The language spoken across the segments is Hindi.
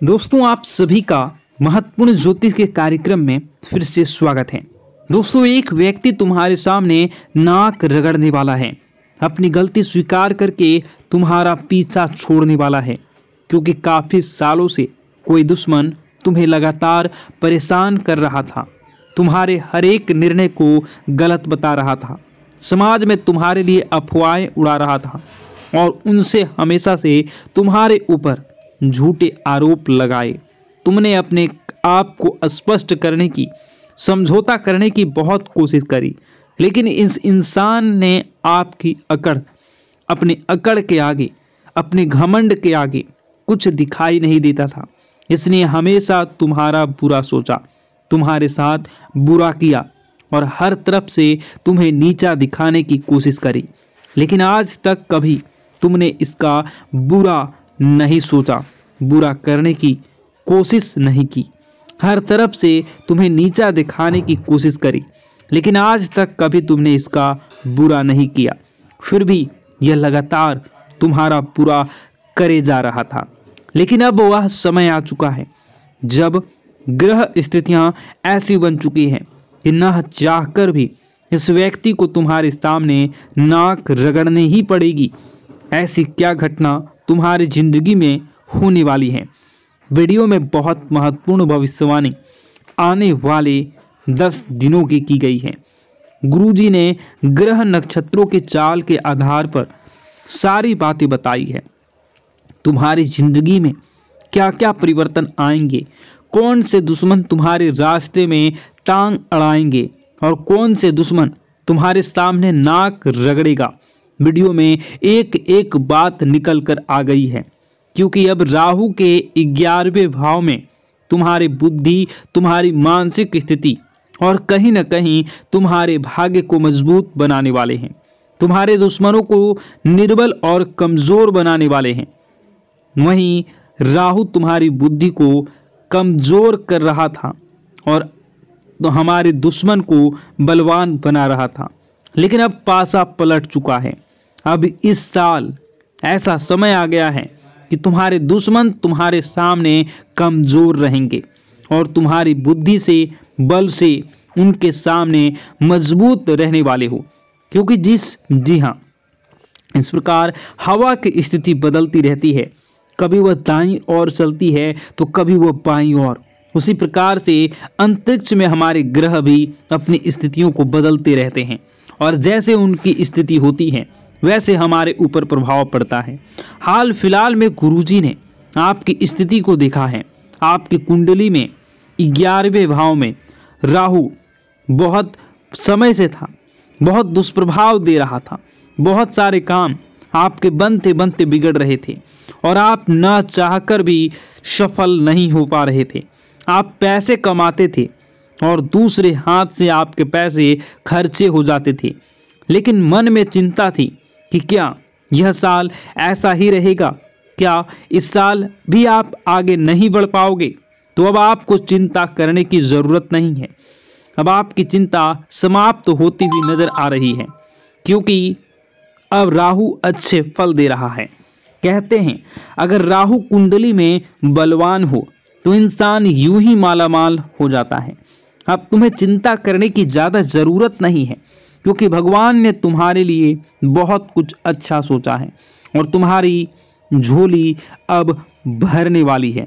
दोस्तों, आप सभी का महत्वपूर्ण ज्योतिष के कार्यक्रम में फिर से स्वागत है। दोस्तों, एक व्यक्ति तुम्हारे सामने नाक रगड़ने वाला है, अपनी गलती स्वीकार करके तुम्हारा पीछा छोड़ने वाला है, क्योंकि काफी सालों से कोई दुश्मन तुम्हें लगातार परेशान कर रहा था, तुम्हारे हर एक निर्णय को गलत बता रहा था, समाज में तुम्हारे लिए अफवाहें उड़ा रहा था और उनसे हमेशा से तुम्हारे ऊपर झूठे आरोप लगाए। तुमने अपने आप को स्पष्ट करने की, समझौता करने की बहुत कोशिश करी, लेकिन इस इंसान ने आपकी अपनी अकड़ के आगे, अपने घमंड के आगे कुछ दिखाई नहीं देता था। इसने हमेशा तुम्हारा बुरा सोचा, तुम्हारे साथ बुरा किया और हर तरफ से तुम्हें नीचा दिखाने की कोशिश करी, लेकिन आज तक कभी तुमने इसका बुरा नहीं सोचा, बुरा करने की कोशिश नहीं की। हर तरफ से तुम्हें नीचा दिखाने की कोशिश करी, लेकिन आज तक कभी तुमने इसका बुरा नहीं किया। फिर भी यह लगातार तुम्हारा बुरा करे जा रहा था। लेकिन अब वह समय आ चुका है जब ग्रह स्थितियां ऐसी बन चुकी हैं कि न चाहकर भी इस व्यक्ति को तुम्हारे सामने नाक रगड़नी ही पड़ेगी। ऐसी क्या घटना तुम्हारी जिंदगी में होने वाली है। वीडियो में बहुत महत्वपूर्ण भविष्यवाणी आने वाले 10 दिनों की गई है। गुरुजी ने ग्रह नक्षत्रों के चाल के आधार पर सारी बातें बताई है। तुम्हारी जिंदगी में क्या क्या परिवर्तन आएंगे, कौन से दुश्मन तुम्हारे रास्ते में टांग अड़ाएंगे और कौन से दुश्मन तुम्हारे सामने नाक रगड़ेगा। वीडियो में एक एक बात निकल कर आ गई है, क्योंकि अब राहु के 11वें भाव में तुम्हारी बुद्धि, तुम्हारी मानसिक स्थिति और कहीं न कहीं तुम्हारे भाग्य को मजबूत बनाने वाले हैं। तुम्हारे दुश्मनों को निर्बल और कमजोर बनाने वाले हैं। वहीं राहु तुम्हारी बुद्धि को कमजोर कर रहा था और हमारे दुश्मन को बलवान बना रहा था, लेकिन अब पासा पलट चुका है। अब इस साल ऐसा समय आ गया है कि तुम्हारे दुश्मन तुम्हारे सामने कमजोर रहेंगे और तुम्हारी बुद्धि से, बल से उनके सामने मजबूत रहने वाले हो। क्योंकि जी हाँ, इस प्रकार हवा की स्थिति बदलती रहती है, कभी वह दाईं ओर चलती है तो कभी वह बाईं ओर। उसी प्रकार से अंतरिक्ष में हमारे ग्रह भी अपनी स्थितियों को बदलते रहते हैं और जैसे उनकी स्थिति होती है वैसे हमारे ऊपर प्रभाव पड़ता है। हाल फिलहाल में गुरुजी ने आपकी स्थिति को देखा है। आपकी कुंडली में 11वें भाव में राहु बहुत समय से था, बहुत दुष्प्रभाव दे रहा था। बहुत सारे काम आपके बनते बनते बिगड़ रहे थे और आप न चाहकर भी सफल नहीं हो पा रहे थे। आप पैसे कमाते थे और दूसरे हाथ से आपके पैसे खर्चे हो जाते थे, लेकिन मन में चिंता थी कि क्या यह साल ऐसा ही रहेगा, क्या इस साल भी आप आगे नहीं बढ़ पाओगे। तो अब आपको चिंता करने की ज़रूरत नहीं है। अब आपकी चिंता समाप्त होती हुई नजर आ रही है, क्योंकि अब राहु अच्छे फल दे रहा है। कहते हैं अगर राहु कुंडली में बलवान हो तो इंसान यूं ही मालामाल हो जाता है। अब तुम्हें चिंता करने की ज़्यादा ज़रूरत नहीं है, क्योंकि भगवान ने तुम्हारे लिए बहुत कुछ अच्छा सोचा है और तुम्हारी झोली अब भरने वाली है।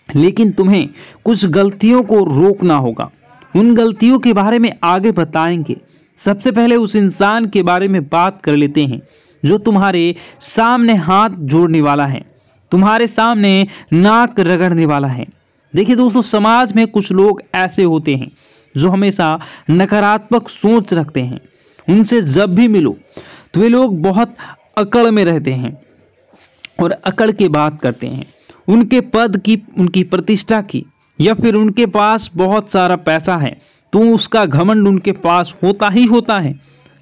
लेकिन तुम्हें कुछ गलतियों को रोकना होगा। उन गलतियों के बारे में आगे बताएंगे। सबसे पहले उस इंसान के बारे में बात कर लेते हैं जो तुम्हारे सामने हाथ जोड़ने वाला है, तुम्हारे सामने नाक रगड़ने वाला है। देखिए दोस्तों, समाज में कुछ लोग ऐसे होते हैं जो हमेशा नकारात्मक सोच रखते हैं। उनसे जब भी मिलो तो वे लोग बहुत अकड़ में रहते हैं और अकड़ के बात करते हैं। उनके पद की, उनकी प्रतिष्ठा की, या फिर उनके पास बहुत सारा पैसा है तो उसका घमंड उनके पास होता ही होता है।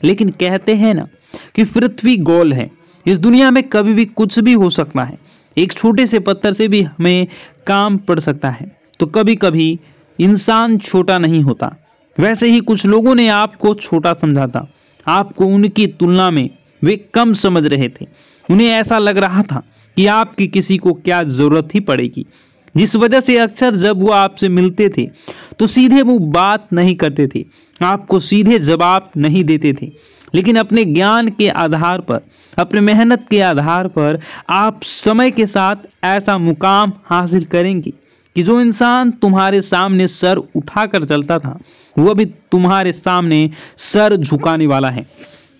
लेकिन कहते हैं ना कि पृथ्वी गोल है, इस दुनिया में कभी भी कुछ भी हो सकता है। एक छोटे से पत्थर से भी हमें काम पड़ सकता है। तो कभी कभी इंसान छोटा नहीं होता। वैसे ही कुछ लोगों ने आपको छोटा समझा था, आपको उनकी तुलना में वे कम समझ रहे थे। उन्हें ऐसा लग रहा था कि आपकी किसी को क्या ज़रूरत ही पड़ेगी। जिस वजह से अक्सर जब वो आपसे मिलते थे तो सीधे मुंह बात नहीं करते थे, आपको सीधे जवाब नहीं देते थे। लेकिन अपने ज्ञान के आधार पर, अपने मेहनत के आधार पर आप समय के साथ ऐसा मुकाम हासिल करेंगे कि जो इंसान तुम्हारे सामने सर उठाकर चलता था वह भी तुम्हारे सामने सर झुकाने वाला है।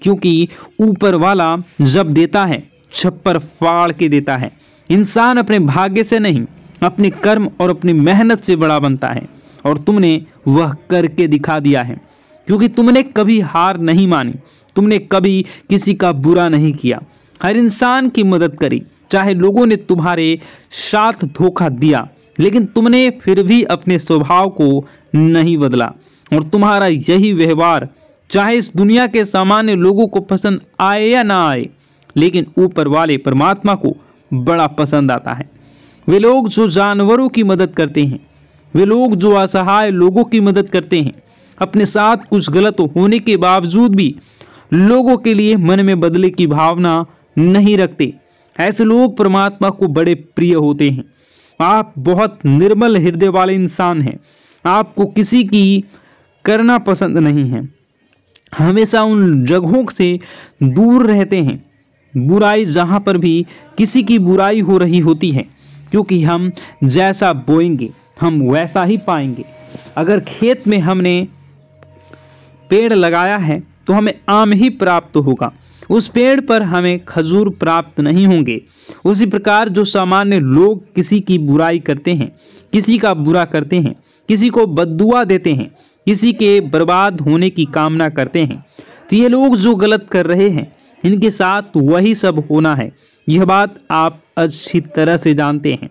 क्योंकि ऊपर वाला जब देता है छप्पर फाड़ के देता है। इंसान अपने भाग्य से नहीं, अपने कर्म और अपनी मेहनत से बड़ा बनता है, और तुमने वह करके दिखा दिया है। क्योंकि तुमने कभी हार नहीं मानी, तुमने कभी किसी का बुरा नहीं किया, हर इंसान की मदद करी। चाहे लोगों ने तुम्हारे साथ धोखा दिया, लेकिन तुमने फिर भी अपने स्वभाव को नहीं बदला। और तुम्हारा यही व्यवहार चाहे इस दुनिया के सामान्य लोगों को पसंद आए या ना आए, लेकिन ऊपर वाले परमात्मा को बड़ा पसंद आता है। वे लोग जो जानवरों की मदद करते हैं, वे लोग जो असहाय लोगों की मदद करते हैं, अपने साथ कुछ गलत होने के बावजूद भी लोगों के लिए मन में बदले की भावना नहीं रखते, ऐसे लोग परमात्मा को बड़े प्रिय होते हैं। आप बहुत निर्मल हृदय वाले इंसान हैं। आपको किसी की करना पसंद नहीं है, हमेशा उन जगहों से दूर रहते हैं बुराई जहां पर भी किसी की बुराई हो रही होती है। क्योंकि हम जैसा बोएंगे हम वैसा ही पाएंगे। अगर खेत में हमने पेड़ लगाया है तो हमें आम ही प्राप्त होगा, उस पेड़ पर हमें खजूर प्राप्त नहीं होंगे। उसी प्रकार जो सामान्य लोग किसी की बुराई करते हैं, किसी का बुरा करते हैं, किसी को बद्दुआ देते हैं, किसी के बर्बाद होने की कामना करते हैं, तो ये लोग जो गलत कर रहे हैं इनके साथ वही सब होना है। यह बात आप अच्छी तरह से जानते हैं,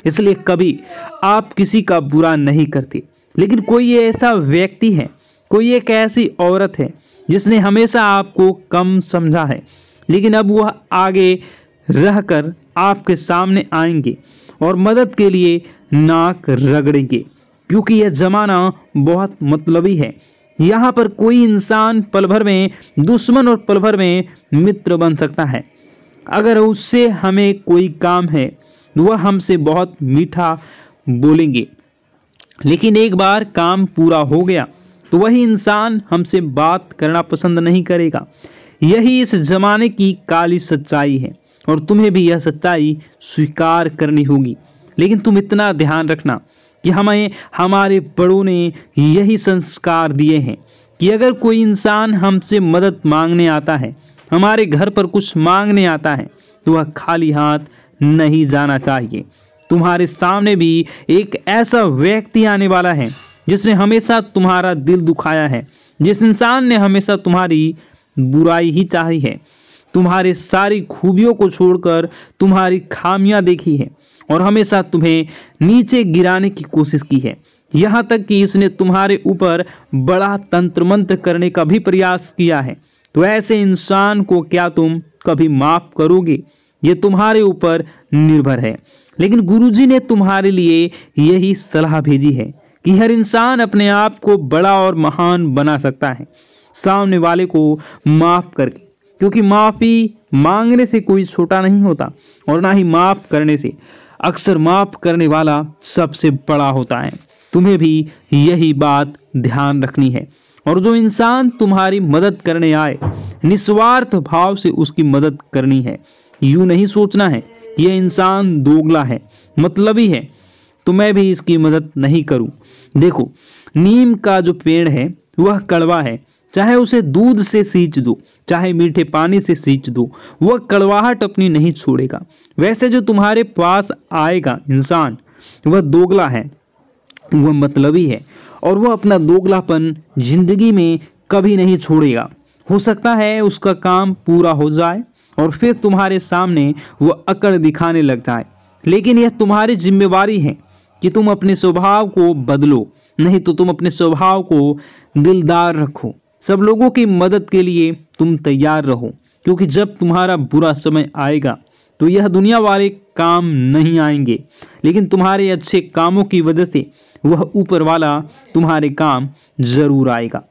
इसलिए कभी आप किसी का बुरा नहीं करते। लेकिन कोई ऐसा व्यक्ति है, कोई एक ऐसी औरत है जिसने हमेशा आपको कम समझा है, लेकिन अब वह आगे रहकर आपके सामने आएंगे और मदद के लिए नाक रगड़ेंगे। क्योंकि यह जमाना बहुत मतलबी है। यहाँ पर कोई इंसान पल भर में दुश्मन और पल भर में मित्र बन सकता है। अगर उससे हमें कोई काम है वह हमसे बहुत मीठा बोलेंगे, लेकिन एक बार काम पूरा हो गया तो वही इंसान हमसे बात करना पसंद नहीं करेगा। यही इस जमाने की काली सच्चाई है और तुम्हें भी यह सच्चाई स्वीकार करनी होगी। लेकिन तुम इतना ध्यान रखना कि हमें हमारे बड़ों ने यही संस्कार दिए हैं कि अगर कोई इंसान हमसे मदद मांगने आता है, हमारे घर पर कुछ मांगने आता है, तो वह खाली हाथ नहीं जाना चाहिए। तुम्हारे सामने भी एक ऐसा व्यक्ति आने वाला है जिसने हमेशा तुम्हारा दिल दुखाया है, जिस इंसान ने हमेशा तुम्हारी बुराई ही चाही है, तुम्हारी सारी खूबियों को छोड़कर तुम्हारी खामियां देखी है और हमेशा तुम्हें नीचे गिराने की कोशिश की है। यहाँ तक कि इसने तुम्हारे ऊपर बड़ा तंत्र मंत्र करने का भी प्रयास किया है। तो ऐसे इंसान को क्या तुम कभी माफ करोगे? ये तुम्हारे ऊपर निर्भर है। लेकिन गुरुजी ने तुम्हारे लिए यही सलाह भेजी है कि हर इंसान अपने आप को बड़ा और महान बना सकता है सामने वाले को माफ करके, क्योंकि माफी मांगने से कोई छोटा नहीं होता और ना ही माफ करने से। अक्सर माफ करने वाला सबसे बड़ा होता है। तुम्हें भी यही बात ध्यान रखनी है। और जो इंसान तुम्हारी मदद करने आए, निस्वार्थ भाव से उसकी मदद करनी है। यूं नहीं सोचना है कि यह इंसान दोगला है, मतलबी है, तो मैं भी इसकी मदद नहीं करूं। देखो, नीम का जो पेड़ है वह कड़वा है, चाहे उसे दूध से सींच दो, चाहे मीठे पानी से सींच दो, वह कड़वाहट अपनी नहीं छोड़ेगा। वैसे जो तुम्हारे पास आएगा इंसान, वह दोगला है, वह मतलबी है और वह अपना दोगलापन जिंदगी में कभी नहीं छोड़ेगा। हो सकता है उसका काम पूरा हो जाए और फिर तुम्हारे सामने वह अकड़ दिखाने लग जाए, लेकिन यह तुम्हारी जिम्मेवारी है कि तुम अपने स्वभाव को बदलो, नहीं तो तुम अपने स्वभाव को दिलदार रखो। सब लोगों की मदद के लिए तुम तैयार रहो, क्योंकि जब तुम्हारा बुरा समय आएगा तो यह दुनिया वाले काम नहीं आएंगे, लेकिन तुम्हारे अच्छे कामों की वजह से वह ऊपर वाला तुम्हारे काम जरूर आएगा।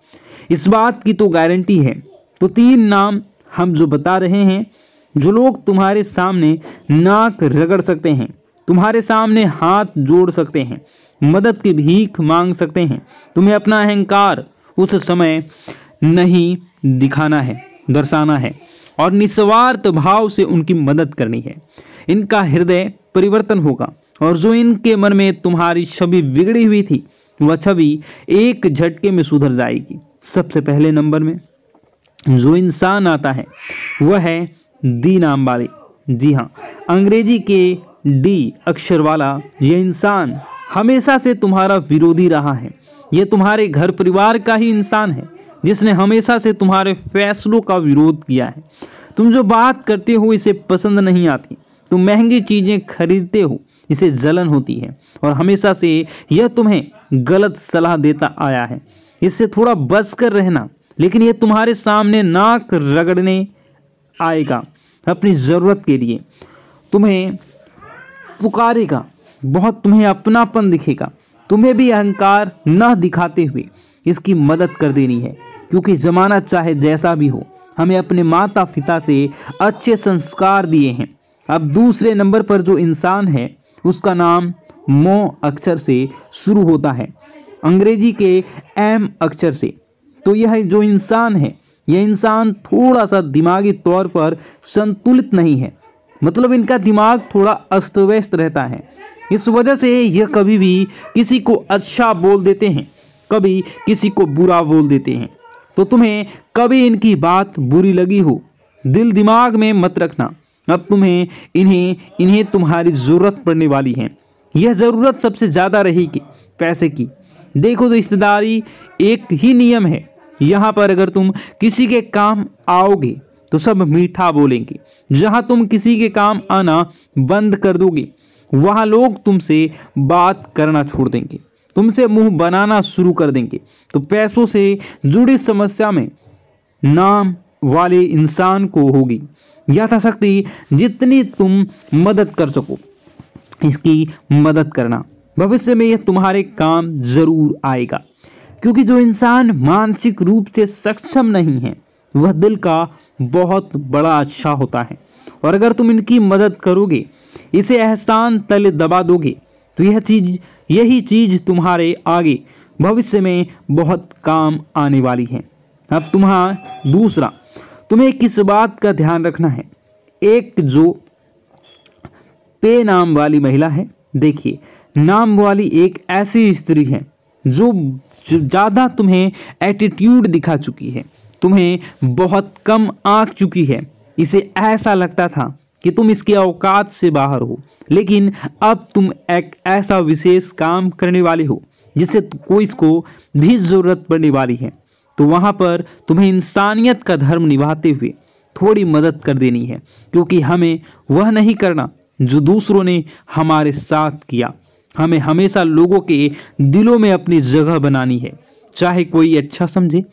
इस बात की तो गारंटी है। तो 3 नाम हम जो बता रहे हैं, जो लोग तुम्हारे सामने नाक रगड़ सकते हैं, तुम्हारे सामने हाथ जोड़ सकते हैं, मदद की भीख मांग सकते हैं। तुम्हें अपना अहंकार उस समय नहीं दिखाना है, दर्शाना है और निस्वार्थ भाव से उनकी मदद करनी है। इनका हृदय परिवर्तन होगा और जो इनके मन में तुम्हारी छवि बिगड़ी हुई थी वह छवि एक झटके में सुधर जाएगी। सबसे पहले नंबर में जो इंसान आता है वह है डी नाम वाले। जी हाँ, अंग्रेजी के डी अक्षर वाला यह इंसान हमेशा से तुम्हारा विरोधी रहा है। यह तुम्हारे घर परिवार का ही इंसान है जिसने हमेशा से तुम्हारे फैसलों का विरोध किया है। तुम जो बात करते हो इसे पसंद नहीं आती, तुम महंगी चीज़ें खरीदते हो, इसे जलन होती है और हमेशा से यह तुम्हें गलत सलाह देता आया है। इससे थोड़ा बच कर रहना, लेकिन यह तुम्हारे सामने नाक रगड़ने आएगा अपनी ज़रूरत के लिए, तुम्हें पुकारेगा, बहुत तुम्हें अपनापन दिखेगा। तुम्हें भी अहंकार न दिखाते हुए इसकी मदद कर देनी है, क्योंकि ज़माना चाहे जैसा भी हो हमें अपने माता पिता से अच्छे संस्कार दिए हैं। अब दूसरे नंबर पर जो इंसान है उसका नाम मो अक्षर से शुरू होता है, अंग्रेजी के एम अक्षर से। तो यह जो इंसान है यह इंसान थोड़ा सा दिमागी तौर पर संतुलित नहीं है, मतलब इनका दिमाग थोड़ा अस्त व्यस्त रहता है। इस वजह से यह कभी भी किसी को अच्छा बोल देते हैं, कभी किसी को बुरा बोल देते हैं। तो तुम्हें कभी इनकी बात बुरी लगी हो, दिल दिमाग में मत रखना। अब तुम्हें इन्हें तुम्हारी ज़रूरत पड़ने वाली है। यह ज़रूरत सबसे ज़्यादा रहेगी पैसे की। देखो, रिश्तेदारी एक ही नियम है। यहाँ पर अगर तुम किसी के काम आओगे तो सब मीठा बोलेंगे। जहाँ तुम किसी के काम आना बंद कर दोगे वहाँ लोग तुमसे बात करना छोड़ देंगे, तुमसे मुंह बनाना शुरू कर देंगे। तो पैसों से जुड़ी समस्या में नाम वाले इंसान को होगी यथाशक्ति जितनी तुम मदद कर सको इसकी मदद करना। भविष्य में यह तुम्हारे काम जरूर आएगा, क्योंकि जो इंसान मानसिक रूप से सक्षम नहीं है वह दिल का बहुत बड़ा अच्छा होता है। और अगर तुम इनकी मदद करोगे, इसे एहसान तले दबा दोगे, तो यही चीज़ तुम्हारे आगे भविष्य में बहुत काम आने वाली है। अब दूसरा, तुम्हें किस बात का ध्यान रखना है। एक जो पे नाम वाली महिला है, देखिए, नाम वाली एक ऐसी स्त्री है जो ज़्यादा तुम्हें एटीट्यूड दिखा चुकी है, तुम्हें बहुत कम आंक चुकी है। इसे ऐसा लगता था कि तुम इसके औकात से बाहर हो, लेकिन अब तुम एक ऐसा विशेष काम करने वाले हो जिससे कोई इसको भी ज़रूरत पड़ने वाली है। तो वहाँ पर तुम्हें इंसानियत का धर्म निभाते हुए थोड़ी मदद कर देनी है, क्योंकि हमें वह नहीं करना जो दूसरों ने हमारे साथ किया। हमें हमेशा लोगों के दिलों में अपनी जगह बनानी है, चाहे कोई अच्छा समझे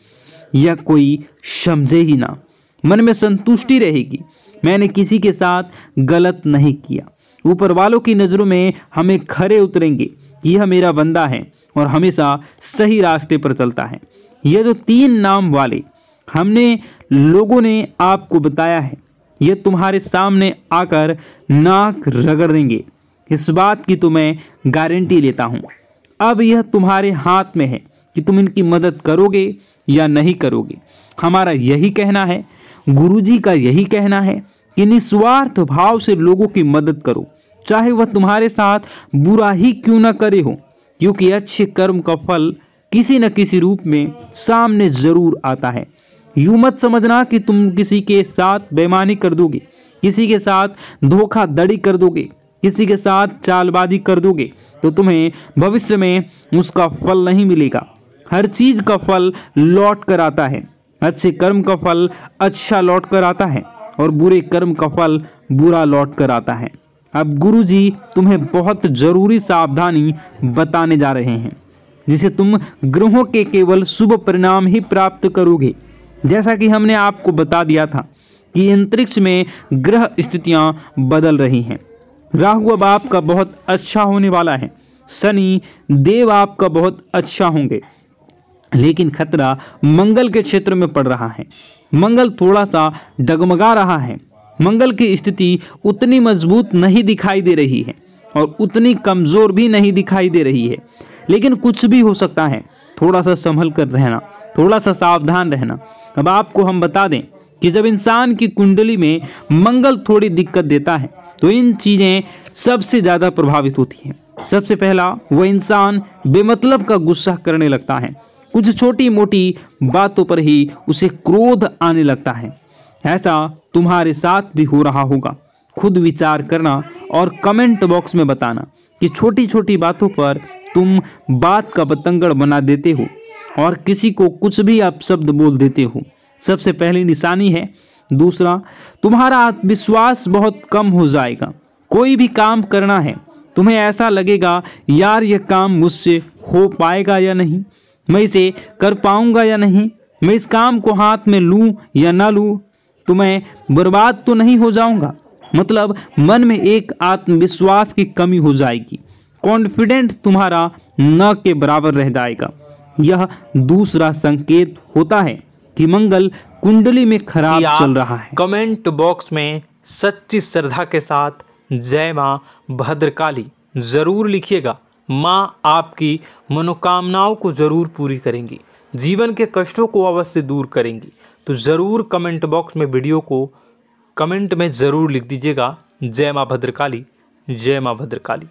या कोई समझे ही ना। मन में संतुष्टि रहेगी, मैंने किसी के साथ गलत नहीं किया। ऊपर वालों की नज़रों में हमें खरे उतरेंगे कि यह मेरा बंदा है और हमेशा सही रास्ते पर चलता है। यह जो 3 नाम वाले हमने लोगों ने आपको बताया है, यह तुम्हारे सामने आकर नाक रगड़ देंगे, इस बात की तो मैं गारंटी लेता हूँ। अब यह तुम्हारे हाथ में है कि तुम इनकी मदद करोगे या नहीं करोगे। हमारा यही कहना है, गुरुजी का यही कहना है कि निस्वार्थ भाव से लोगों की मदद करो, चाहे वह तुम्हारे साथ बुरा ही क्यों न करे हो, क्योंकि अच्छे कर्म का फल किसी न किसी रूप में सामने जरूर आता है। यूं मत समझना कि तुम किसी के साथ बेईमानी कर दोगे, किसी के साथ धोखाधड़ी कर दोगे, किसी के साथ चालबाजी कर दोगे तो तुम्हें भविष्य में उसका फल नहीं मिलेगा। हर चीज़ का फल लौट कर आता है। अच्छे कर्म का फल अच्छा लौट कर आता है और बुरे कर्म का फल बुरा लौट कर आता है। अब गुरुजी तुम्हें बहुत ज़रूरी सावधानी बताने जा रहे हैं, जिसे तुम ग्रहों के केवल शुभ परिणाम ही प्राप्त करोगे। जैसा कि हमने आपको बता दिया था कि अंतरिक्ष में ग्रह स्थितियां बदल रही हैं। राहु अब आपका बहुत अच्छा होने वाला है, शनि देव आपका बहुत अच्छा होंगे, लेकिन खतरा मंगल के क्षेत्र में पड़ रहा है। मंगल थोड़ा सा डगमगा रहा है। मंगल की स्थिति उतनी मजबूत नहीं दिखाई दे रही है। और उतनी कमज़ोर भी नहीं दिखाई दे रही है। लेकिन कुछ भी हो सकता है, थोड़ा सा संभल कर रहना, थोड़ा सा सावधान रहना। अब आपको हम बता दें कि जब इंसान की कुंडली में मंगल थोड़ी दिक्कत देता है तो इन चीज़ें सबसे ज़्यादा प्रभावित होती हैं। सबसे पहला, वह इंसान बेमतलब का गुस्सा करने लगता है। कुछ छोटी मोटी बातों पर ही उसे क्रोध आने लगता है। ऐसा तुम्हारे साथ भी हो रहा होगा। खुद विचार करना और कमेंट बॉक्स में बताना कि छोटी छोटी बातों पर तुम बात का बतंगड़ बना देते हो और किसी को कुछ भी अपशब्द बोल देते हो। सबसे पहली निशानी है। दूसरा, तुम्हारा आत्मविश्वास बहुत कम हो जाएगा। कोई भी काम करना है, तुम्हें ऐसा लगेगा, यार यह काम मुझसे हो पाएगा या नहीं, मैं इसे कर पाऊंगा या नहीं, मैं इस काम को हाथ में लूं या ना लूं, तो मैं बर्बाद तो नहीं हो जाऊंगा। मतलब मन में एक आत्मविश्वास की कमी हो जाएगी। कॉन्फिडेंट तुम्हारा न के बराबर रह जाएगा। यह दूसरा संकेत होता है कि मंगल कुंडली में खराब चल रहा है। कमेंट बॉक्स में सच्ची श्रद्धा के साथ जय माँ भद्रकाली जरूर लिखिएगा। माँ आपकी मनोकामनाओं को जरूर पूरी करेंगी, जीवन के कष्टों को अवश्य दूर करेंगी। तो ज़रूर कमेंट बॉक्स में वीडियो को कमेंट में ज़रूर लिख दीजिएगा, जय माँ भद्रकाली, जय माँ भद्रकाली।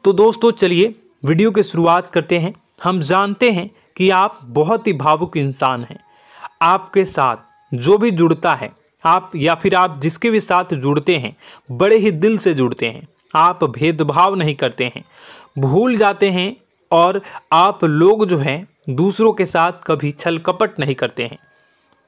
तो दोस्तों चलिए वीडियो की शुरुआत करते हैं। हम जानते हैं कि आप बहुत ही भावुक इंसान हैं। आपके साथ जो भी जुड़ता है, आप या फिर आप जिसके भी साथ जुड़ते हैं, बड़े ही दिल से जुड़ते हैं। आप भेदभाव नहीं करते हैं, भूल जाते हैं, और आप लोग जो हैं दूसरों के साथ कभी छल कपट नहीं करते हैं।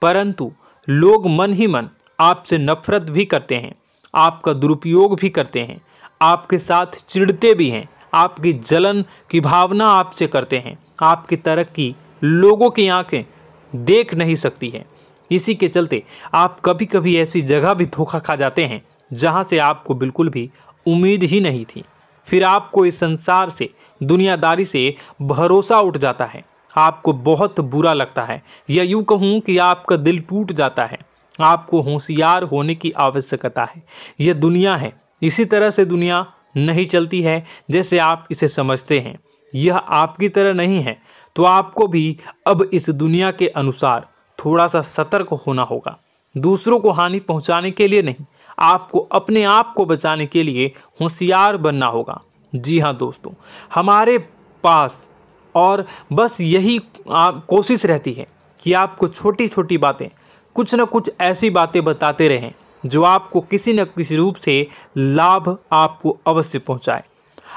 परंतु लोग मन ही मन आपसे नफरत भी करते हैं, आपका दुरुपयोग भी करते हैं, आपके साथ चिढ़ते भी हैं, आपकी जलन की भावना आपसे करते हैं। आपकी तरक्की लोगों की आंखें देख नहीं सकती है। इसी के चलते आप कभी कभी ऐसी जगह भी धोखा खा जाते हैं जहां से आपको बिल्कुल भी उम्मीद ही नहीं थी। फिर आपको इस संसार से, दुनियादारी से भरोसा उठ जाता है। आपको बहुत बुरा लगता है, या यूँ कहूँ कि आपका दिल टूट जाता है। आपको होशियार होने की आवश्यकता है। यह दुनिया है, इसी तरह से दुनिया नहीं चलती है जैसे आप इसे समझते हैं। यह आपकी तरह नहीं है, तो आपको भी अब इस दुनिया के अनुसार थोड़ा सा सतर्क होना होगा। दूसरों को हानि पहुंचाने के लिए नहीं, आपको अपने आप को बचाने के लिए होशियार बनना होगा। जी हाँ दोस्तों, हमारे पास और बस यही कोशिश रहती है कि आपको छोटी छोटी बातें, कुछ न कुछ ऐसी बातें बताते रहें जो आपको किसी न किसी रूप से लाभ आपको अवश्य पहुंचाए,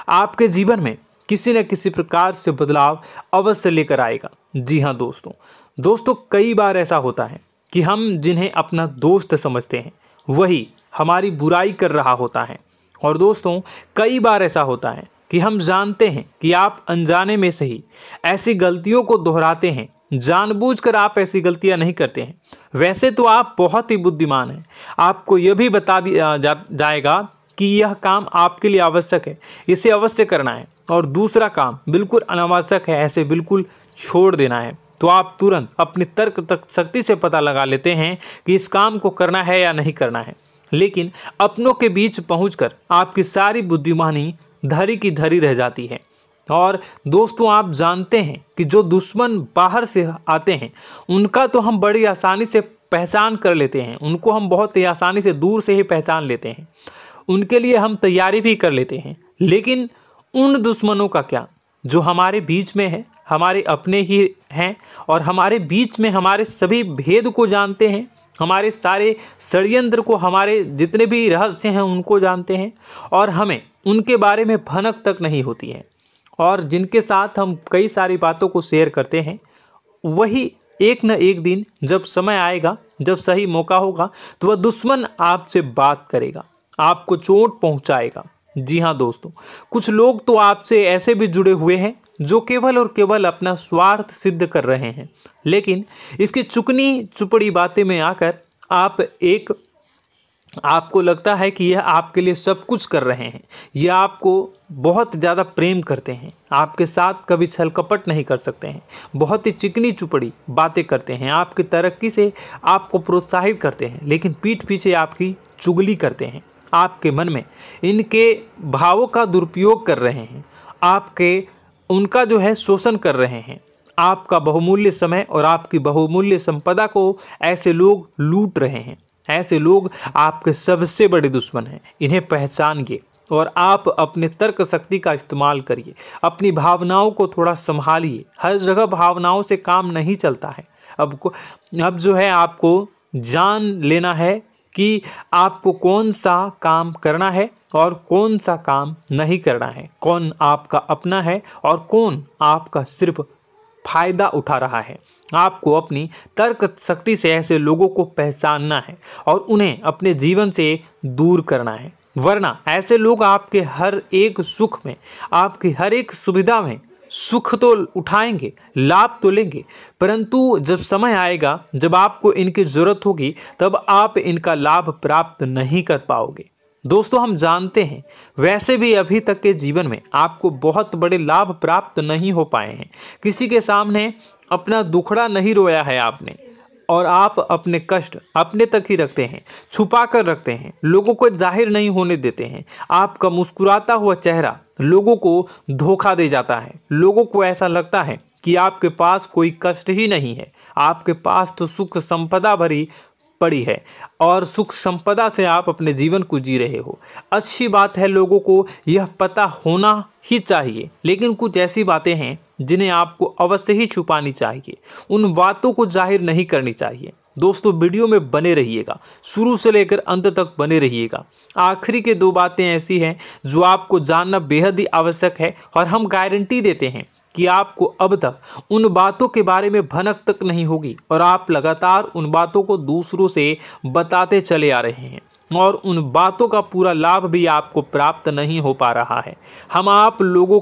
आपके जीवन में किसी न किसी प्रकार से बदलाव अवश्य लेकर आएगा। जी हाँ दोस्तों कई बार ऐसा होता है कि हम जिन्हें अपना दोस्त समझते हैं वही हमारी बुराई कर रहा होता है। और दोस्तों कई बार ऐसा होता है कि हम जानते हैं कि आप अनजाने में से ही ऐसी गलतियों को दोहराते हैं। जानबूझकर आप ऐसी गलतियां नहीं करते हैं। वैसे तो आप बहुत ही बुद्धिमान हैं। आपको यह भी बता दिया जाएगा कि यह काम आपके लिए आवश्यक है, इसे अवश्य करना है, और दूसरा काम बिल्कुल अनावश्यक है, ऐसे बिल्कुल छोड़ देना है। तो आप तुरंत अपनी तर्क शक्ति से पता लगा लेते हैं कि इस काम को करना है या नहीं करना है। लेकिन अपनों के बीच पहुंचकर आपकी सारी बुद्धिमानी धरी की धरी रह जाती है। और दोस्तों आप जानते हैं कि जो दुश्मन बाहर से आते हैं उनका तो हम बड़ी आसानी से पहचान कर लेते हैं, उनको हम बहुत ही आसानी से दूर से ही पहचान लेते हैं, उनके लिए हम तैयारी भी कर लेते हैं। लेकिन उन दुश्मनों का क्या जो हमारे बीच में है, हमारे अपने ही हैं, और हमारे बीच में हमारे सभी भेद को जानते हैं, हमारे सारे षड्यंत्र को, हमारे जितने भी रहस्य हैं उनको जानते हैं, और हमें उनके बारे में भनक तक नहीं होती है, और जिनके साथ हम कई सारी बातों को शेयर करते हैं, वही एक न एक दिन जब समय आएगा, जब सही मौका होगा, तो वह दुश्मन आपसे बात करेगा, आपको चोट पहुंचाएगा। जी हाँ दोस्तों, कुछ लोग तो आपसे ऐसे भी जुड़े हुए हैं जो केवल और केवल अपना स्वार्थ सिद्ध कर रहे हैं। लेकिन इसकी चुकनी चुपड़ी बातें में आकर आपको लगता है कि यह आपके लिए सब कुछ कर रहे हैं, यह आपको बहुत ज़्यादा प्रेम करते हैं, आपके साथ कभी छल कपट नहीं कर सकते हैं, बहुत ही चिकनी चुपड़ी बातें करते हैं, आपकी तरक्की से आपको प्रोत्साहित करते हैं, लेकिन पीठ पीछे आपकी चुगली करते हैं, आपके मन में इनके भावों का दुरुपयोग कर रहे हैं, उनका जो है शोषण कर रहे हैं। आपका बहुमूल्य समय और आपकी बहुमूल्य संपदा को ऐसे लोग लूट रहे हैं। ऐसे लोग आपके सबसे बड़े दुश्मन हैं। इन्हें पहचानिए और आप अपने तर्क शक्ति का इस्तेमाल करिए। अपनी भावनाओं को थोड़ा संभालिए। हर जगह भावनाओं से काम नहीं चलता है। अब जो है आपको जान लेना है कि आपको कौन सा काम करना है और कौन सा काम नहीं करना है, कौन आपका अपना है और कौन आपका सिर्फ फायदा उठा रहा है। आपको अपनी तर्क शक्ति से ऐसे लोगों को पहचानना है और उन्हें अपने जीवन से दूर करना है, वरना ऐसे लोग आपके हर एक सुख में, आपकी हर एक सुविधा में सुख तो उठाएंगे, लाभ तो लेंगे, परंतु जब समय आएगा, जब आपको इनकी जरूरत होगी, तब आप इनका लाभ प्राप्त नहीं कर पाओगे। दोस्तों, हम जानते हैं वैसे भी अभी तक के जीवन में आपको बहुत बड़े लाभ प्राप्त नहीं हो पाए हैं। किसी के सामने अपना दुखड़ा नहीं रोया है आपने, और आप अपने कष्ट अपने तक ही रखते हैं, छुपा कर रखते हैं, लोगों को जाहिर नहीं होने देते हैं। आपका मुस्कुराता हुआ चेहरा लोगों को धोखा दे जाता है। लोगों को ऐसा लगता है कि आपके पास कोई कष्ट ही नहीं है, आपके पास तो सुख संपदा भरी पड़ी है और सुख संपदा से आप अपने जीवन को जी रहे हो। अच्छी बात है, लोगों को यह पता होना ही चाहिए, लेकिन कुछ ऐसी बातें हैं जिन्हें आपको अवश्य ही छुपानी चाहिए। उन बातों को जाहिर नहीं करनी चाहिए। दोस्तों, वीडियो में बने रहिएगा, शुरू से लेकर अंत तक बने रहिएगा। आखिरी के 2 बातें ऐसी हैं जो आपको जानना बेहद ही आवश्यक है और हम गारंटी देते हैं कि आपको अब तक उन बातों के बारे में भनक तक नहीं होगी और आप लगातार उन बातों को दूसरों से बताते चले आ रहे हैं और उन बातों का पूरा लाभ भी आपको प्राप्त नहीं हो पा रहा है। हम आप लोगों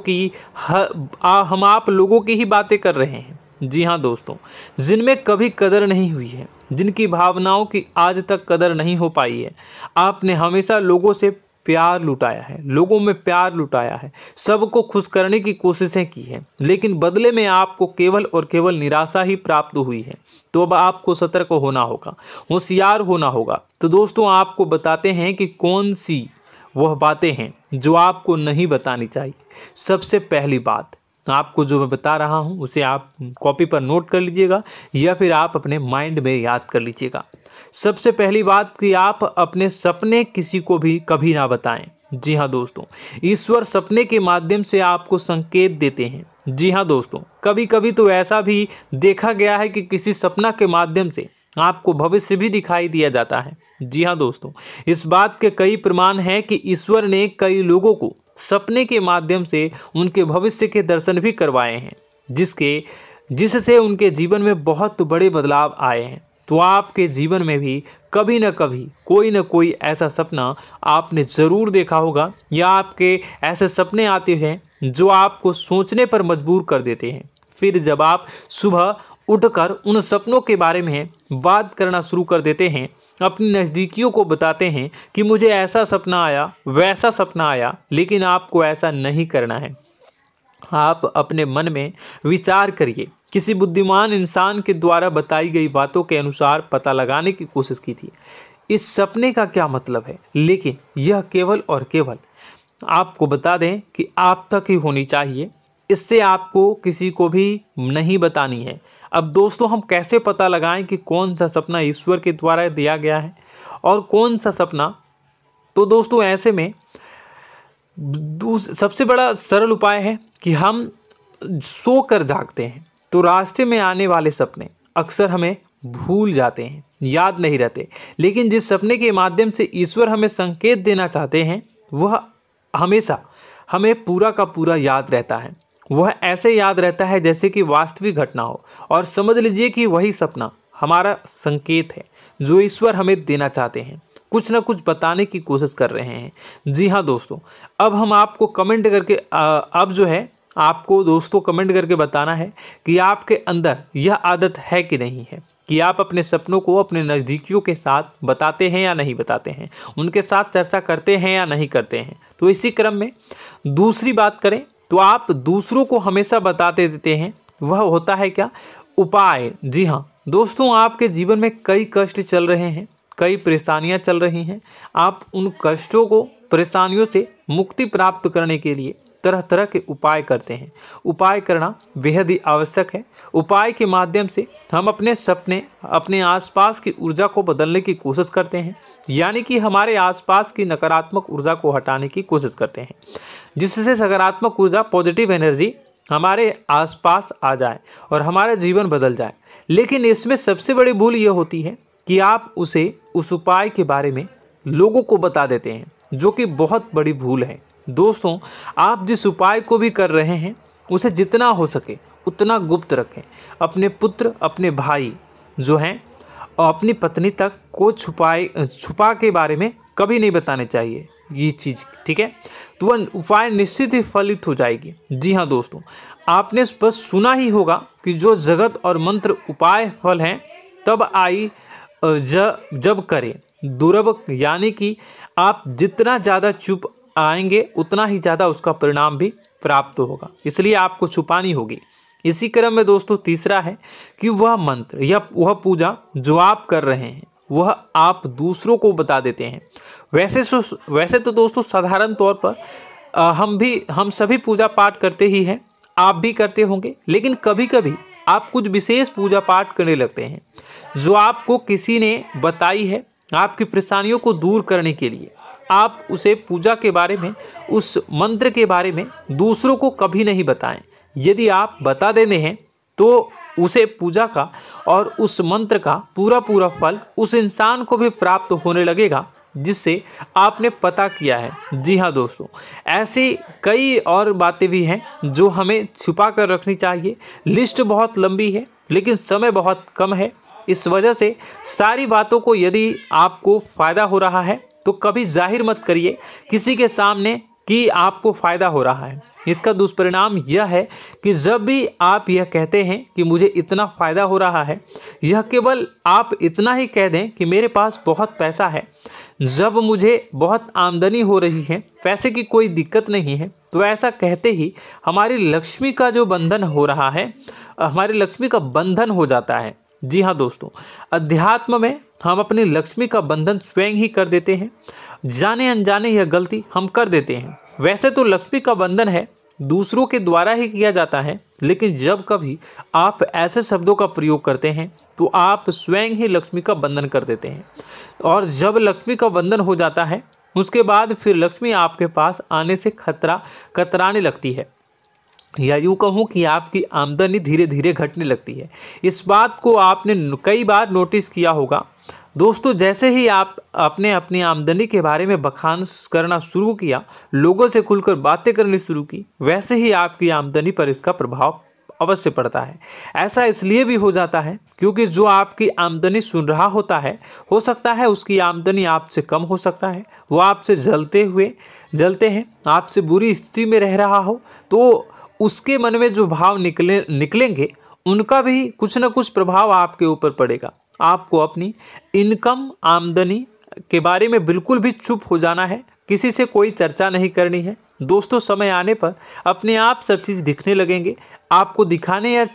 की ही बातें कर रहे हैं। जी हाँ दोस्तों, जिनमें कभी कदर नहीं हुई है, जिनकी भावनाओं की आज तक कदर नहीं हो पाई है। आपने हमेशा लोगों से प्यार लुटाया है, लोगों में प्यार लुटाया है, सबको खुश करने की कोशिशें की है, लेकिन बदले में आपको केवल और केवल निराशा ही प्राप्त हुई है। तो अब आपको सतर्क होना होगा, होशियार होना होगा। तो दोस्तों, आपको बताते हैं कि कौन सी वह बातें हैं जो आपको नहीं बतानी चाहिए। सबसे पहली बात आपको जो मैं बता रहा हूं उसे आप कॉपी पर नोट कर लीजिएगा या फिर आप अपने माइंड में याद कर लीजिएगा। सबसे पहली बात कि आप अपने सपने किसी को भी कभी ना बताएं। जी हाँ दोस्तों, ईश्वर सपने के माध्यम से आपको संकेत देते हैं। जी हाँ दोस्तों, कभी कभी तो ऐसा भी देखा गया है कि किसी सपना के माध्यम से आपको भविष्य भी दिखाई दिया जाता है। जी हाँ दोस्तों, इस बात के कई प्रमाण हैं कि ईश्वर ने कई लोगों को सपने के माध्यम से उनके भविष्य के दर्शन भी करवाए हैं, जिससे उनके जीवन में बहुत बड़े बदलाव आए हैं। तो आपके जीवन में भी कभी न कभी कोई न कोई ऐसा सपना आपने ज़रूर देखा होगा या आपके ऐसे सपने आते हैं जो आपको सोचने पर मजबूर कर देते हैं। फिर जब आप सुबह उठकर उन सपनों के बारे में बात करना शुरू कर देते हैं, अपनी नज़दीकियों को बताते हैं कि मुझे ऐसा सपना आया, वैसा सपना आया, लेकिन आपको ऐसा नहीं करना है। आप अपने मन में विचार करिए। किसी बुद्धिमान इंसान के द्वारा बताई गई बातों के अनुसार पता लगाने की कोशिश की थी इस सपने का क्या मतलब है, लेकिन यह केवल और केवल आपको बता दें कि आप तक ही होनी चाहिए। इससे आपको किसी को भी नहीं बतानी है। अब दोस्तों, हम कैसे पता लगाएं कि कौन सा सपना ईश्वर के द्वारा दिया गया है और कौन सा सपना? तो दोस्तों, ऐसे में सबसे बड़ा सरल उपाय है कि हम सोकर जागते हैं तो रास्ते में आने वाले सपने अक्सर हमें भूल जाते हैं, याद नहीं रहते, लेकिन जिस सपने के माध्यम से ईश्वर हमें संकेत देना चाहते हैं वह हमेशा हमें पूरा का पूरा याद रहता है। वह ऐसे याद रहता है जैसे कि वास्तविक घटना हो, और समझ लीजिए कि वही सपना हमारा संकेत है जो ईश्वर हमें देना चाहते हैं, कुछ ना कुछ बताने की कोशिश कर रहे हैं। जी हाँ दोस्तों, अब हम आपको कमेंट करके आपको दोस्तों कमेंट करके बताना है कि आपके अंदर यह आदत है कि नहीं है कि आप अपने सपनों को अपने नज़दीकियों के साथ बताते हैं या नहीं बताते हैं, उनके साथ चर्चा करते हैं या नहीं करते हैं। तो इसी क्रम में दूसरी बात करें तो आप दूसरों को हमेशा बताते देते हैं, वह होता है क्या? उपाय। जी हाँ दोस्तों, आपके जीवन में कई कष्ट चल रहे हैं, कई परेशानियां चल रही हैं, आप उन कष्टों को, परेशानियों से मुक्ति प्राप्त करने के लिए तरह तरह के उपाय करते हैं। उपाय करना बेहद ही आवश्यक है। उपाय के माध्यम से हम अपने सपने, अपने आसपास की ऊर्जा को बदलने की कोशिश करते हैं, यानी कि हमारे आसपास की नकारात्मक ऊर्जा को हटाने की कोशिश करते हैं, जिससे सकारात्मक ऊर्जा, पॉजिटिव एनर्जी हमारे आसपास आ जाए और हमारा जीवन बदल जाए। लेकिन इसमें सबसे बड़ी भूल ये होती है कि आप उस उपाय के बारे में लोगों को बता देते हैं, जो कि बहुत बड़ी भूल है। दोस्तों, आप जिस उपाय को भी कर रहे हैं उसे जितना हो सके उतना गुप्त रखें। अपने पुत्र, अपने भाई जो हैं और अपनी पत्नी तक को छुपा के बारे में कभी नहीं बताने चाहिए ये चीज़, ठीक है? तो वह उपाय निश्चित ही फलित हो जाएगी। जी हाँ दोस्तों, आपने बस सुना ही होगा कि जो जगत और मंत्र उपाय फल हैं तब आई जब करें दुर्लभ, यानी कि आप जितना ज़्यादा चुप आएंगे उतना ही ज़्यादा उसका परिणाम भी प्राप्त होगा, इसलिए आपको छुपानी होगी। इसी क्रम में दोस्तों तीसरा है कि वह मंत्र या वह पूजा जो आप कर रहे हैं वह आप दूसरों को बता देते हैं। वैसे तो दोस्तों साधारण तौर पर हम सभी पूजा पाठ करते ही हैं, आप भी करते होंगे, लेकिन कभी कभी आप कुछ विशेष पूजा पाठ करने लगते हैं जो आपको किसी ने बताई है आपकी परेशानियों को दूर करने के लिए। आप उसे पूजा के बारे में, उस मंत्र के बारे में दूसरों को कभी नहीं बताएं। यदि आप बता देते हैं तो उसे पूजा का और उस मंत्र का पूरा फल उस इंसान को भी प्राप्त होने लगेगा जिससे आपने पता किया है। जी हाँ दोस्तों, ऐसी कई और बातें भी हैं जो हमें छुपा कर रखनी चाहिए। लिस्ट बहुत लंबी है लेकिन समय बहुत कम है, इस वजह से सारी बातों को यदि आपको फ़ायदा हो रहा है तो कभी जाहिर मत करिए किसी के सामने कि आपको फ़ायदा हो रहा है। इसका दुष्परिणाम यह है कि जब भी आप यह कहते हैं कि मुझे इतना फ़ायदा हो रहा है, यह केवल आप इतना ही कह दें कि मेरे पास बहुत पैसा है, जब मुझे बहुत आमदनी हो रही है, पैसे की कोई दिक्कत नहीं है, तो ऐसा कहते ही हमारी लक्ष्मी का जो बंधन हो रहा है, हमारी लक्ष्मी का बंधन हो जाता है। जी हाँ दोस्तों, अध्यात्म में हम अपनी लक्ष्मी का बंधन स्वयं ही कर देते हैं। जाने अनजाने यह गलती हम कर देते हैं। वैसे तो लक्ष्मी का बंधन है दूसरों के द्वारा ही किया जाता है, लेकिन जब कभी आप ऐसे शब्दों का प्रयोग करते हैं तो आप स्वयं ही लक्ष्मी का बंधन कर देते हैं। और जब लक्ष्मी का बंधन हो जाता है उसके बाद फिर लक्ष्मी आपके पास आने से कतराने लगती है, या यूँ कहूँ कि आपकी आमदनी धीरे धीरे घटने लगती है। इस बात को आपने कई बार नोटिस किया होगा दोस्तों। जैसे ही आप अपनी आमदनी के बारे में बखान करना शुरू किया, लोगों से खुलकर बातें करनी शुरू की, वैसे ही आपकी आमदनी पर इसका प्रभाव अवश्य पड़ता है। ऐसा इसलिए भी हो जाता है क्योंकि जो आपकी आमदनी सुन रहा होता है, हो सकता है उसकी आमदनी आपसे कम हो सकता है, वो आपसे जलते हैं, आपसे बुरी स्थिति में रह रहा हो, तो उसके मन में जो भाव निकलेंगे उनका भी कुछ न कुछ प्रभाव आपके ऊपर पड़ेगा। आपको अपनी इनकम, आमदनी के बारे में बिल्कुल भी चुप हो जाना है, किसी से कोई चर्चा नहीं करनी है। दोस्तों, समय आने पर अपने आप सब चीज़ दिखने लगेंगे। आपको दिखाने या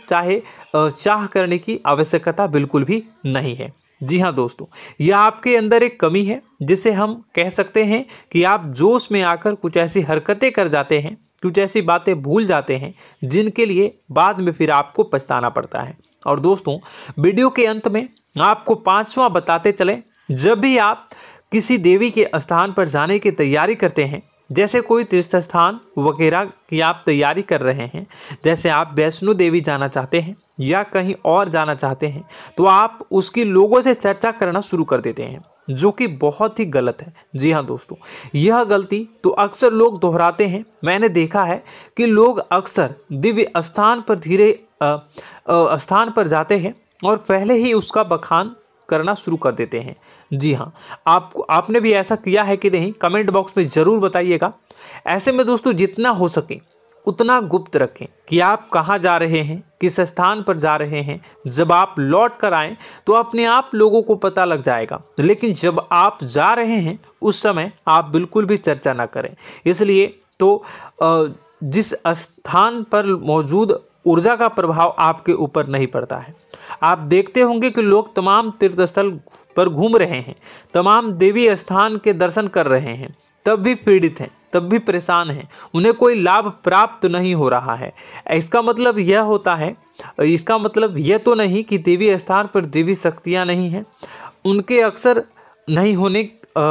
चाह करने की आवश्यकता बिल्कुल भी नहीं है। जी हाँ दोस्तों, यह आपके अंदर एक कमी है जिसे हम कह सकते हैं कि आप जोश में आकर कुछ ऐसी हरकतें कर जाते हैं, कुछ ऐसी बातें भूल जाते हैं जिनके लिए बाद में फिर आपको पछताना पड़ता है। और दोस्तों, वीडियो के अंत में आपको 5वां बताते चलें, जब भी आप किसी देवी के स्थान पर जाने की तैयारी करते हैं, जैसे कोई तीर्थ स्थान वगैरह की आप तैयारी कर रहे हैं, जैसे आप वैष्णो देवी जाना चाहते हैं या कहीं और जाना चाहते हैं, तो आप उसकी लोगों से चर्चा करना शुरू कर देते हैं, जो कि बहुत ही गलत है। जी हाँ दोस्तों, यह गलती तो अक्सर लोग दोहराते हैं। मैंने देखा है कि लोग अक्सर दिव्य स्थान पर जाते हैं और पहले ही उसका बखान करना शुरू कर देते हैं। जी हाँ, आपने भी ऐसा किया है कि नहीं, कमेंट बॉक्स में ज़रूर बताइएगा। ऐसे में दोस्तों, जितना हो सके उतना गुप्त रखें कि आप कहाँ जा रहे हैं, किस स्थान पर जा रहे हैं। जब आप लौट कर आएँ तो अपने आप लोगों को पता लग जाएगा, लेकिन जब आप जा रहे हैं उस समय आप बिल्कुल भी चर्चा ना करें। इसलिए तो जिस स्थान पर मौजूद ऊर्जा का प्रभाव आपके ऊपर नहीं पड़ता है। आप देखते होंगे कि लोग तमाम तीर्थस्थल पर घूम रहे हैं, तमाम देवी स्थान के दर्शन कर रहे हैं, तब भी पीड़ित हैं, तब भी परेशान हैं, उन्हें कोई लाभ प्राप्त नहीं हो रहा है। इसका मतलब यह होता है, इसका मतलब यह तो नहीं कि देवी स्थान पर देवी शक्तियाँ नहीं हैं, उनके अक्सर नहीं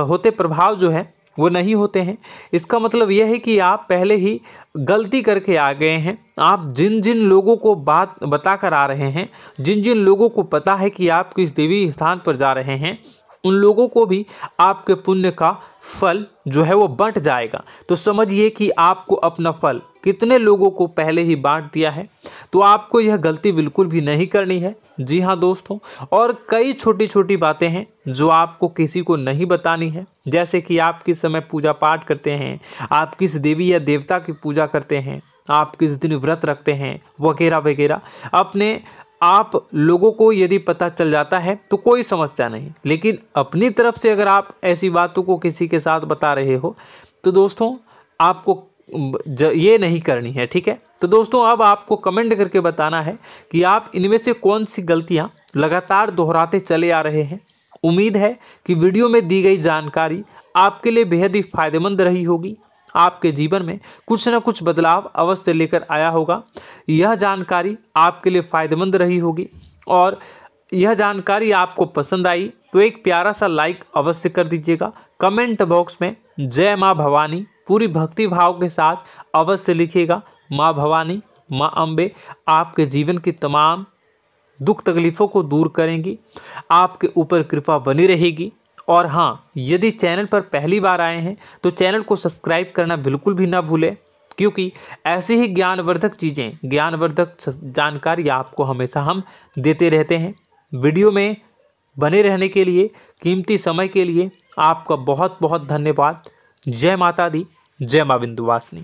होते प्रभाव जो है वो नहीं होते हैं। इसका मतलब यह है कि आप पहले ही गलती करके आ गए हैं। आप जिन जिन लोगों को बात बता कर आ रहे हैं, जिन जिन लोगों को पता है कि आप किस देवी स्थान पर जा रहे हैं, उन लोगों को भी आपके पुण्य का फल जो है वो बंट जाएगा। तो समझिए कि आपको अपना फल कितने लोगों को पहले ही बांट दिया है। तो आपको यह गलती बिल्कुल भी नहीं करनी है। जी हाँ दोस्तों, और कई छोटी छोटी बातें हैं जो आपको किसी को नहीं बतानी है, जैसे कि आप किस समय पूजा पाठ करते हैं, आप किस देवी या देवता की पूजा करते हैं, आप किस दिन व्रत रखते हैं, वगैरह वगैरह। अपने आप लोगों को यदि पता चल जाता है तो कोई समस्या नहीं, लेकिन अपनी तरफ से अगर आप ऐसी बातों को किसी के साथ बता रहे हो तो दोस्तों आपको ये नहीं करनी है, ठीक है। तो दोस्तों अब आपको कमेंट करके बताना है कि आप इनमें से कौन सी गलतियां लगातार दोहराते चले आ रहे हैं। उम्मीद है कि वीडियो में दी गई जानकारी आपके लिए बेहद ही फायदेमंद रही होगी, आपके जीवन में कुछ न कुछ बदलाव अवश्य लेकर आया होगा। यह जानकारी आपके लिए फायदेमंद रही होगी और यह जानकारी आपको पसंद आई तो एक प्यारा सा लाइक अवश्य कर दीजिएगा। कमेंट बॉक्स में जय माँ भवानी पूरी भक्ति भाव के साथ अवश्य लिखिएगा। माँ भवानी, माँ अम्बे आपके जीवन की तमाम दुख तकलीफ़ों को दूर करेंगी, आपके ऊपर कृपा बनी रहेगी। और हाँ, यदि चैनल पर पहली बार आए हैं तो चैनल को सब्सक्राइब करना बिल्कुल भी ना भूलें, क्योंकि ऐसी ही ज्ञानवर्धक चीज़ें, ज्ञानवर्धक जानकारी आपको हमेशा हम देते रहते हैं। वीडियो में बने रहने के लिए, कीमती समय के लिए आपका बहुत बहुत धन्यवाद। जय माता दी, जय माँ विंध्यवासिनी।